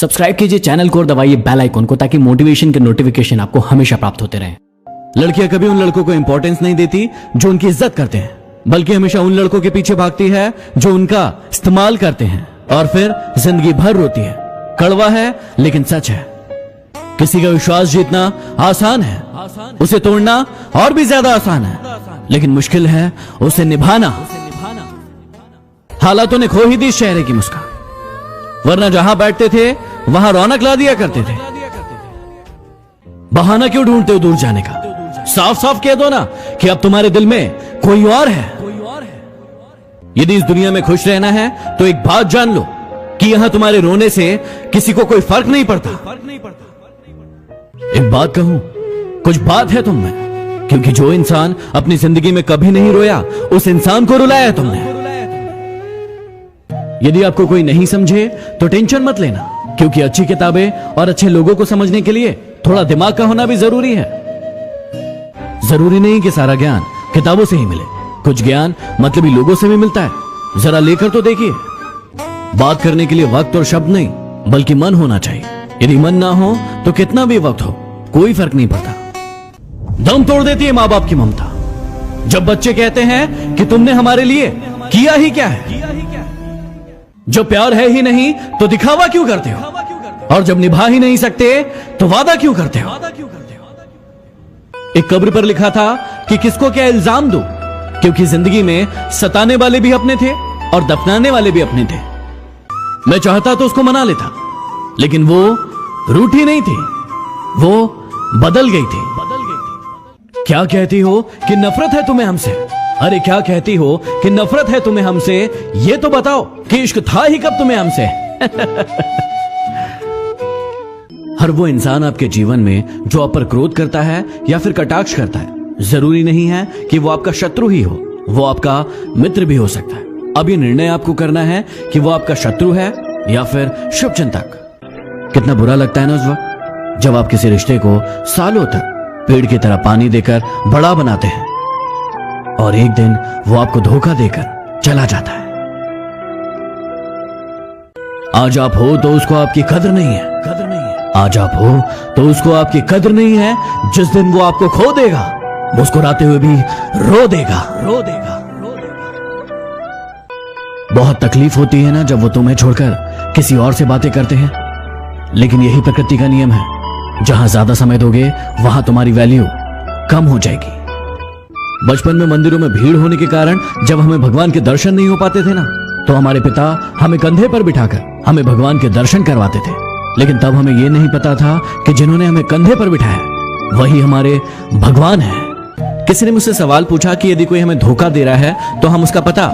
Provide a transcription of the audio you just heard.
Subscribe कीजिए channel को और दबाइए बेल आइकन को ताकि मोटिवेशन के नोटिफिकेशन आपको हमेशा प्राप्त होते रहें। लड़कियां कभी उन लड़कों को इंपॉर्टेंस नहीं देती जो उनकी इज्जत करते हैं, बल्कि हमेशा उन लड़कों के पीछे भागती है जो उनका इस्तेमाल करते हैं और फिर जिंदगी भर रोती है। कड़वा है लेकिन सच है। किसी का विश्वास जीतना आसान है, उसे तोड़ना और भी ज्यादा आसान है, लेकिन मुश्किल है उसे निभाना। हालातों ने खो ही दी इस चेहरे की मुस्कान, वरना जहां बैठते थे वहां रौनक ला दिया करते थे। बहाना क्यों ढूंढते हो दूर जाने का? साफ साफ कह दो ना कि अब तुम्हारे दिल में कोई और है। यदि इस दुनिया में खुश रहना है तो एक बात जान लो कि यहां तुम्हारे रोने से किसी को कोई फर्क नहीं पड़ता। एक बात कहूं, कुछ बात है तुम में, क्योंकि जो इंसान अपनी जिंदगी में कभी नहीं रोया उस इंसान को रुलाया तुमने। यदि आपको कोई नहीं समझे तो टेंशन मत लेना, क्योंकि अच्छी किताबें और अच्छे लोगों को समझने के लिए थोड़ा दिमाग का होना भी जरूरी है। जरूरी नहीं कि सारा ज्ञान किताबों से ही मिले, कुछ ज्ञान मतलबी लोगों से भी मिलता है। जरा लेकर तो देखिए। बात करने के लिए वक्त और शब्द नहीं, बल्कि मन होना चाहिए। यदि मन ना हो तो कितना भी वक्त हो कोई फर्क नहीं पड़ता। दम तोड़ देती है माँ बाप की ममता, जब बच्चे कहते हैं कि तुमने हमारे लिए किया ही क्या है। जब प्यार है ही नहीं तो दिखावा क्यों करते हो, और जब निभा ही नहीं सकते तो वादा क्यों करते हो। एक कब्र पर लिखा था कि किसको क्या इल्जाम दो, क्योंकि जिंदगी में सताने वाले भी अपने थे और दफनाने वाले भी अपने थे। मैं चाहता तो उसको मना लेता, लेकिन वो रूठी नहीं थी, वो बदल गई थी। क्या कहती हो कि नफरत है तुम्हें हमसे? अरे क्या कहती हो कि नफरत है तुम्हें हमसे? ये तो बताओ कि इश्क था ही कब तुम्हें हमसे। हर वो इंसान आपके जीवन में जो आप पर क्रोध करता है या फिर कटाक्ष करता है, जरूरी नहीं है कि वो आपका शत्रु ही हो, वो आपका मित्र भी हो सकता है। अब ये निर्णय आपको करना है कि वो आपका शत्रु है या फिर शुभचिंतक। कितना बुरा लगता है ना उस वक्त जब आप किसी रिश्ते को सालों तक पेड़ की तरह पानी देकर बड़ा बनाते हैं और एक दिन वो आपको धोखा देकर चला जाता है। आज आप हो तो उसको आपकी कदर नहीं है, आज आप हो तो उसको आपकी कदर नहीं है। जिस दिन वो आपको खो देगा, मुस्कुराते हुए भी रो देगा। बहुत तकलीफ होती है ना जब वो तुम्हें छोड़कर किसी और से बातें करते हैं, लेकिन यही प्रकृति का नियम है। जहां ज्यादा समय दोगे वहां तुम्हारी वैल्यू कम हो जाएगी। बचपन में मंदिरों में भीड़ होने के कारण जब हमें भगवान के दर्शन नहीं हो पाते थे ना, तो हमारे पिता हमें कंधे पर बिठाकर हमें भगवान के दर्शन करवाते थे। लेकिन तब हमें यह नहीं पता था कि जिन्होंने हमें कंधे पर बिठाया वही हमारे भगवान है। किसी ने मुझसे सवाल पूछा कि यदि कोई हमें धोखा दे रहा है तो हम उसका पता